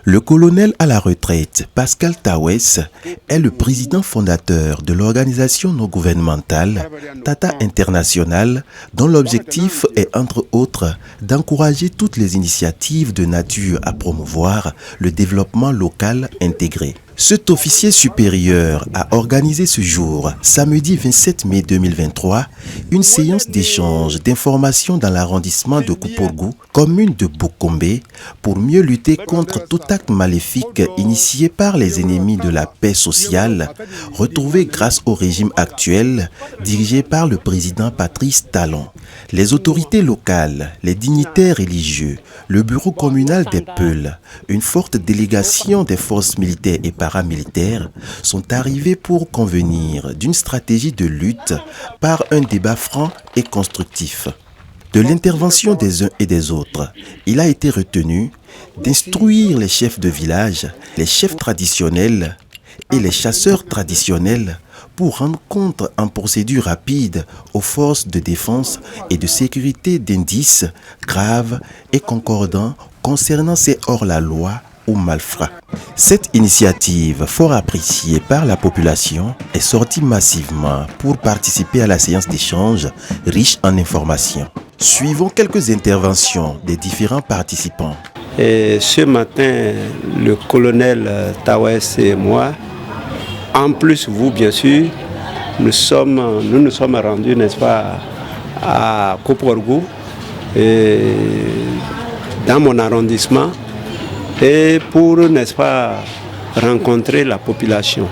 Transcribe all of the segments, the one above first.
Le colonel à la retraite, Pascal Tawes, est le président fondateur de l'organisation non gouvernementale Tata International, dont l'objectif est entre autres d'encourager toutes les initiatives de nature à promouvoir le développement local intégré. Cet officier supérieur a organisé ce jour, samedi 27 mai 2023, une séance d'échange d'informations dans l'arrondissement de Kouporgou, commune de Bokombe, pour mieux lutter contre tout acte maléfique initié par les ennemis de la paix sociale, retrouvé grâce au régime actuel dirigé par le président Patrice Talon. Les autorités locales, les dignitaires religieux, le bureau communal des Peuls, une forte délégation des forces militaires et paramilitaires sont arrivés pour convenir d'une stratégie de lutte par un débat franc et constructif. De l'intervention des uns et des autres, il a été retenu d'instruire les chefs de village, les chefs traditionnels et les chasseurs traditionnels pour rendre compte en procédure rapide aux forces de défense et de sécurité d'indices graves et concordants concernant ces hors-la-loi ou malfrats. Cette initiative, fort appréciée par la population, est sortie massivement pour participer à la séance d'échange riche en informations. Suivons quelques interventions des différents participants. Et ce matin, le colonel Tawes et moi, en plus vous bien sûr, nous nous sommes rendus, n'est-ce pas, à Kouporgou, dans mon arrondissement, et pour, n'est-ce pas, rencontrer la population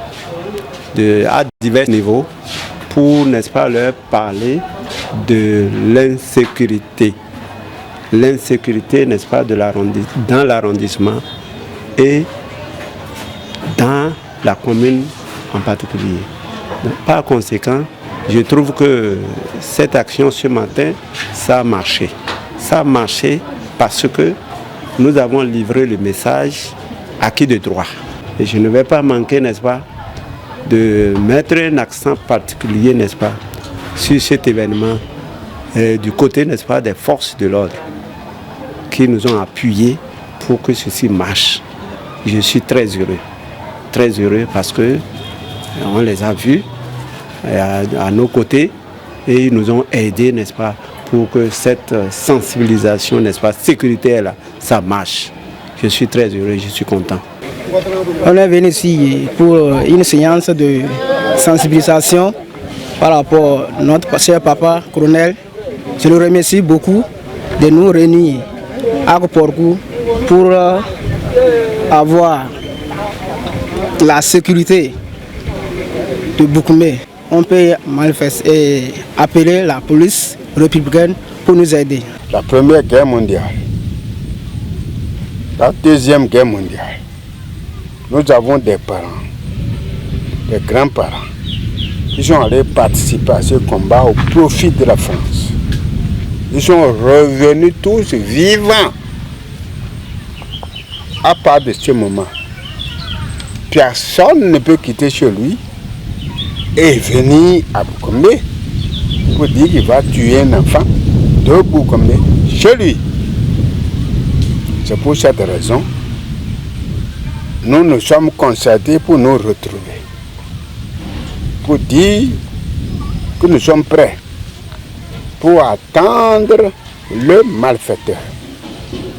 à divers niveaux, pour, n'est-ce pas, leur parler de l'insécurité. L'insécurité, n'est-ce pas, dans l'arrondissement et dans la commune en particulier. Donc, par conséquent, je trouve que cette action ce matin, ça a marché. Ça a marché parce que nous avons livré le message acquis de droit. Et je ne vais pas manquer, n'est-ce pas, de mettre un accent particulier, n'est-ce pas, sur cet événement du côté, n'est-ce pas, des forces de l'ordre qui nous ont appuyés pour que ceci marche. Je suis très heureux parce que on les a vus à nos côtés et ils nous ont aidés, n'est-ce pas, pour que cette sensibilisation, n'est-ce pas, sécuritaire, ça marche. Je suis très heureux, je suis content. On est venu ici pour une séance de sensibilisation par rapport à notre cher papa, colonel. Je le remercie beaucoup de nous réunir à Kouporgou pour avoir la sécurité de Bokombe. On peut manifester et appeler la police républicaine pour nous aider. La Première Guerre mondiale, la Deuxième Guerre mondiale, nous avons des parents, des grands-parents, qui sont allés participer à ce combat au profit de la France. Ils sont revenus tous vivants. À part de ce moment, personne ne peut quitter chez lui et venir à Bokombe pour dire qu'il va tuer un enfant de Bokombe chez lui. C'est pour cette raison nous nous sommes concertés pour nous retrouver, pour dire que nous sommes prêts pour attendre le malfaiteur,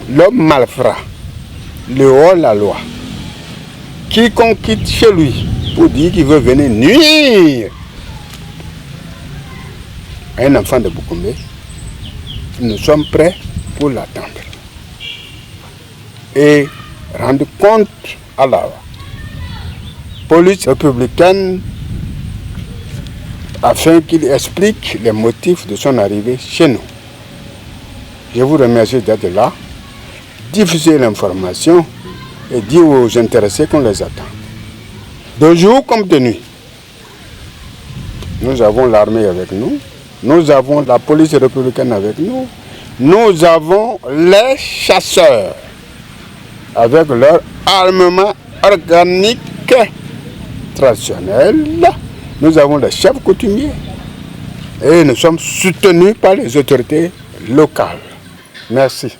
l'homme malfrat, le hors-la-loi. Quiconque quitte chez lui pour dire qu'il veut venir nuire à un enfant de Bokombe, nous sommes prêts pour l'attendre et rendre compte à la police républicaine afin qu'il explique les motifs de son arrivée chez nous. Je vous remercie d'être là, diffuser l'information et dire aux intéressés qu'on les attend. De jour comme de nuit, nous avons l'armée avec nous, nous avons la police républicaine avec nous, nous avons les chasseurs avec leur armement organique traditionnel. Nous avons les chefs coutumiers et nous sommes soutenus par les autorités locales. Merci.